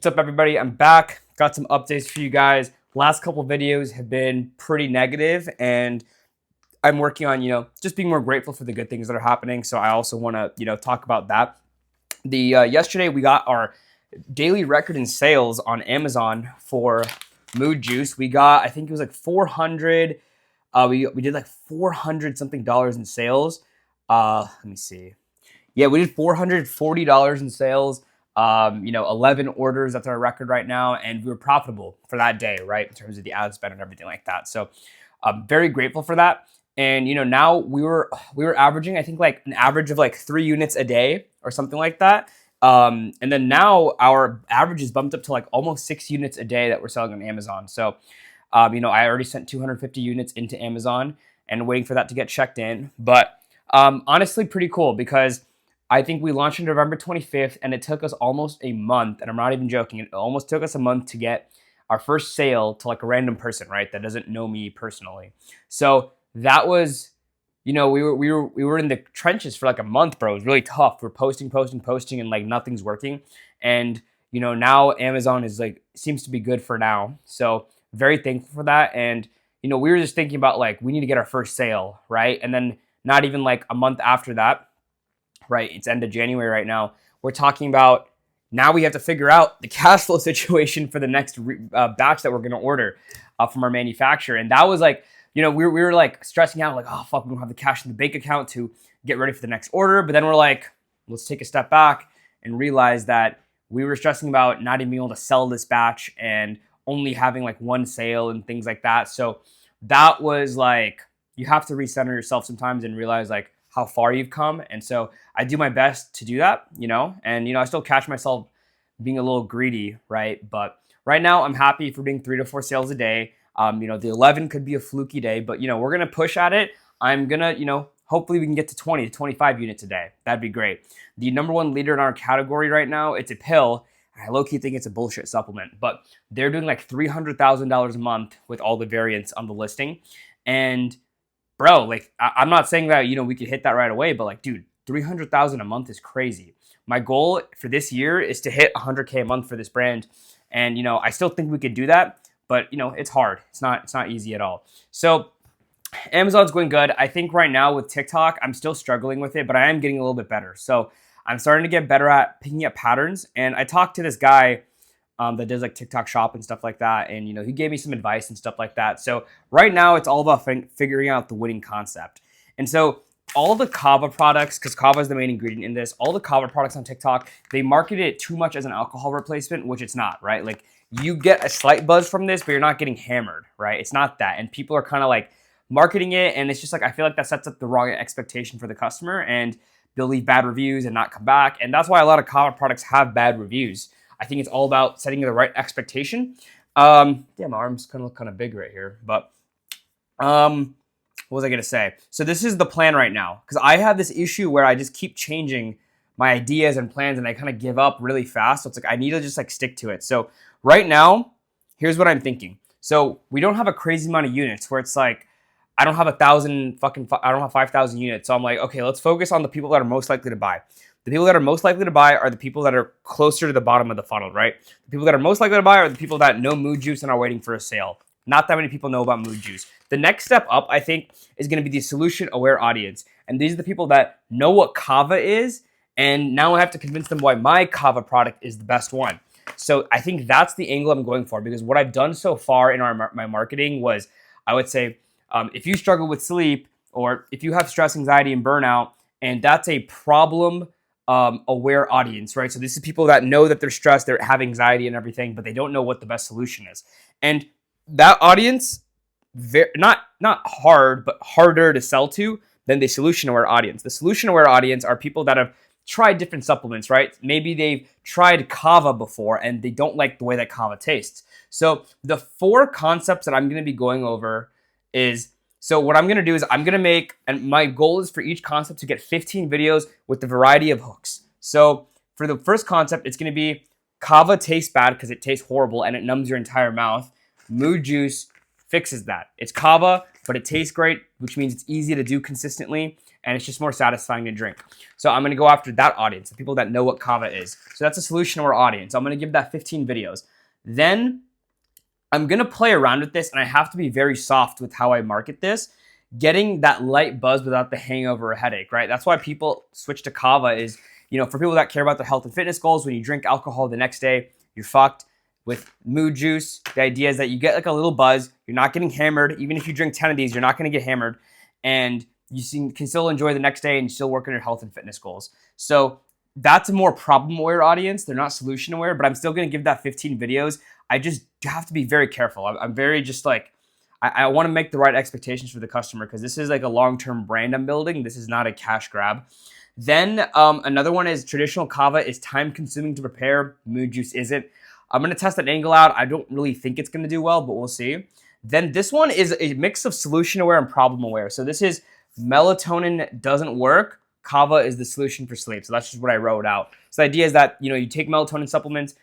up, everybody? I'm back. Got some updates for you guys. Last couple videos have been pretty negative, and I'm working on, just being more grateful for the good things that are happening. So I also want to, talk about that. Yesterday we got our daily record in sales on Amazon for Mood Juice. We got, I think it was like 400. We did like 400 something dollars in sales. Let me see. Yeah, we did $440 in sales. 11 orders. That's our record right now, and we were profitable for that day, right, in terms of the ad spend and everything like that. So, I'm very grateful for that. And now we were averaging, I think, like an average of like 3 units a day or something like that. And then now our average is bumped up to like almost 6 units a day that we're selling on Amazon. So, I already sent 250 units into Amazon and waiting for that to get checked in. But honestly, pretty cool because I think we launched on November 25th, and it took us almost a month, and I'm not even joking, it almost took us a month to get our first sale to like a random person, right, that doesn't know me personally. So that was, we were in the trenches for like a month, bro. It was really tough. We're posting, and like nothing's working. And, now Amazon is like, seems to be good for now. So very thankful for that. And, we were just thinking about like, we need to get our first sale, right? And then not even like a month after that, right, it's end of January right now, we're talking about now we have to figure out the cash flow situation for the next batch that we're going to order from our manufacturer. And that was like, we were like stressing out like, oh, fuck, we don't have the cash in the bank account to get ready for the next order. But then we're like, let's take a step back and realize that we were stressing about not even being able to sell this batch and only having like one sale and things like that. So that was like, you have to recenter yourself sometimes and realize like how far you've come. And so I do my best to do that, and, I still catch myself being a little greedy, right? But right now I'm happy for being 3 to 4 sales a day. The 11 could be a fluky day, but, we're going to push at it. I'm going to, hopefully we can get to 20 to 25 units a day. That'd be great. The number one leader in our category right now, it's a pill. I low-key think it's a bullshit supplement, but they're doing like $300,000 a month with all the variants on the listing. And bro, like, I'm not saying that, we could hit that right away, but like, dude, 300,000 a month is crazy. My goal for this year is to hit 100K a month for this brand. And, I still think we could do that, but, it's hard. It's not easy at all. So Amazon's going good. I think right now with TikTok, I'm still struggling with it, but I am getting a little bit better. So I'm starting to get better at picking up patterns. And I talked to this guy that does like TikTok shop and stuff like that. And, he gave me some advice and stuff like that. So right now it's all about figuring out the winning concept. And so all the kava products, because kava is the main ingredient in this, all the kava products on TikTok, they market it too much as an alcohol replacement, which it's not, right? Like you get a slight buzz from this, but you're not getting hammered, right? It's not that. And people are kind of like marketing it. And it's just like, I feel like that sets up the wrong expectation for the customer, and they'll leave bad reviews and not come back. And that's why a lot of kava products have bad reviews. I think it's all about setting the right expectation. Yeah, my arm's kind of look kind of big right here, but what was I gonna say? So this is the plan right now, because I have this issue where I just keep changing my ideas and plans, and I kind of give up really fast. So it's like I need to just like stick to it. So right now, here's what I'm thinking. So we don't have a crazy amount of units where it's like I don't have 1,000 I don't have 5,000 units. So I'm like, okay, let's focus on the people that are most likely to buy. The people that are most likely to buy are the people that are closer to the bottom of the funnel, right? The people that are most likely to buy are the people that know Mood Juice and are waiting for a sale. Not that many people know about Mood Juice. The next step up, I think, is going to be the solution-aware audience. And these are the people that know what kava is, and now I have to convince them why my kava product is the best one. So I think that's the angle I'm going for, because what I've done so far in my marketing was, I would say, if you struggle with sleep, or if you have stress, anxiety, and burnout, and that's a problem aware audience, right? So this is people that know that they're stressed, they have anxiety and everything, but they don't know what the best solution is. And that audience, not hard, but harder to sell to than the solution-aware audience. The solution-aware audience are people that have tried different supplements, right? Maybe they've tried kava before and they don't like the way that kava tastes. So the 4 concepts that I'm going to be going over is, so what I'm going to do is I'm going to make, and my goal is for each concept to get 15 videos with the variety of hooks. So for the first concept, it's going to be kava tastes bad because it tastes horrible and it numbs your entire mouth. Mood Juice fixes that. It's kava, but it tastes great, which means it's easy to do consistently. and it's just more satisfying to drink. So I'm going to go after that audience, the people that know what kava is. So that's a solution aware audience. I'm going to give that 15 videos. Then I'm going to play around with this, and I have to be very soft with how I market this, getting that light buzz without the hangover or headache, right? That's why people switch to kava is, for people that care about their health and fitness goals, when you drink alcohol the next day, you're fucked. With mood juice, the idea is that you get like a little buzz. You're not getting hammered. Even if you drink 10 of these, you're not going to get hammered. And you can still enjoy the next day and still work on your health and fitness goals. So that's a more problem-aware audience. They're not solution-aware, but I'm still going to give that 15 videos. I just have to be very careful. I'm very just like, I want to make the right expectations for the customer because this is like a long-term brand I'm building. This is not a cash grab. Then another one is traditional kava is time-consuming to prepare. Mood juice isn't. I'm going to test that angle out. I don't really think it's going to do well, but we'll see. Then this one is a mix of solution-aware and problem-aware. So this is melatonin doesn't work. Kava is the solution for sleep. So that's just what I wrote out. So the idea is that, you take melatonin supplements,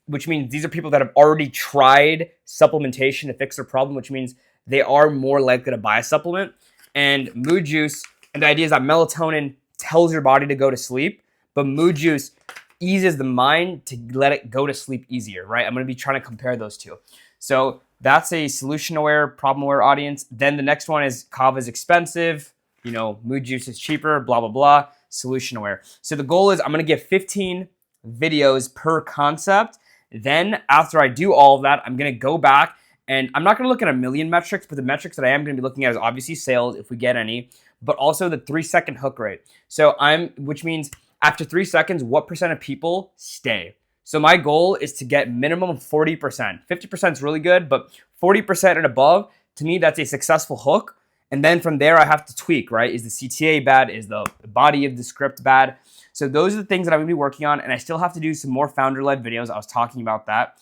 which means these are people that have already tried supplementation to fix their problem, which means they are more likely to buy a supplement. And mood juice, and the idea is that melatonin tells your body to go to sleep, but mood juice eases the mind to let it go to sleep easier, right? I'm going to be trying to compare those two. So that's a solution-aware, problem-aware audience. Then the next one is kava is expensive, mood juice is cheaper, blah, blah, blah, solution-aware. So the goal is I'm going to get 15 videos per concept. Then after I do all of that, I'm going to go back and I'm not going to look at a million metrics, but the metrics that I am going to be looking at is obviously sales, if we get any, but also the 3-second hook rate. So which means after 3 seconds, what percent of people stay? So my goal is to get minimum of 40%. 50% is really good, but 40% and above, to me, that's a successful hook. And then from there, I have to tweak, right? Is the CTA bad? Is the body of the script bad? So those are the things that I'm going to be working on. And I still have to do some more founder-led videos. I was talking about that.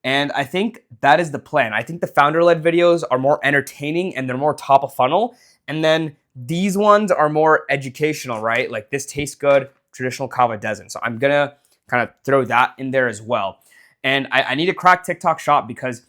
And I think that is the plan. I think the founder-led videos are more entertaining and they're more top of funnel. And then these ones are more educational, right? Like this tastes good. Traditional kava doesn't. So I'm going to kind of throw that in there as well. And I need to crack TikTok shop because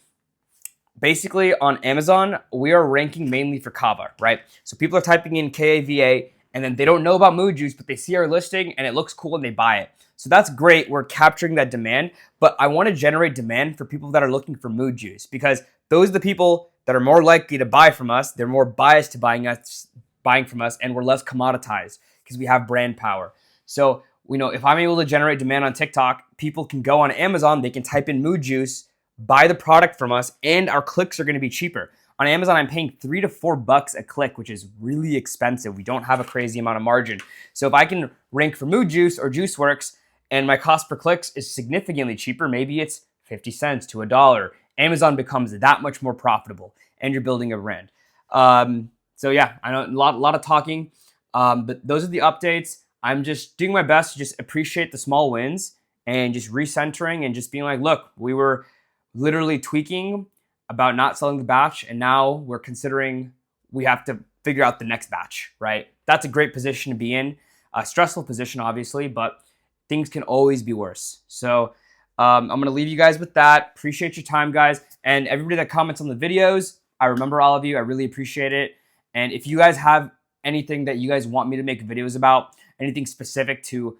basically on Amazon, we are ranking mainly for kava, right? So people are typing in KAVA and then they don't know about mood juice, but they see our listing and it looks cool and they buy it. So that's great. We're capturing that demand, but I want to generate demand for people that are looking for mood juice because those are the people that are more likely to buy from us. They're more biased to buying from us and we're less commoditized because we have brand power. So, if I'm able to generate demand on TikTok, people can go on Amazon, they can type in mood juice, buy the product from us, and our clicks are going to be cheaper. On Amazon, I'm paying $3 to $4 a click, which is really expensive. We don't have a crazy amount of margin. So if I can rank for mood juice or JuiceWorks and my cost per clicks is significantly cheaper, maybe it's 50 cents to $1, Amazon becomes that much more profitable and you're building a brand. So yeah, I know a lot of talking, but those are the updates. I'm just doing my best to just appreciate the small wins and just recentering and just being like, look, we were literally tweaking about not selling the batch and now we're considering we have to figure out the next batch, right? That's a great position to be in. A stressful position, obviously, but things can always be worse. So I'm going to leave you guys with that. Appreciate your time, guys. And everybody that comments on the videos, I remember all of you. I really appreciate it. And if you guys have anything that you guys want me to make videos about, anything specific to,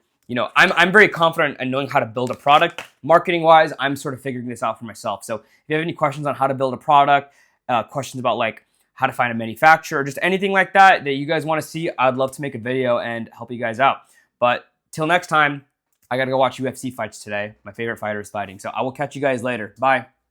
I'm very confident in knowing how to build a product. Marketing wise, I'm sort of figuring this out for myself. So if you have any questions on how to build a product, questions about like how to find a manufacturer, just anything like that you guys want to see, I'd love to make a video and help you guys out. But till next time, I got to go watch UFC fights today. My favorite fighter is fighting. So I will catch you guys later. Bye.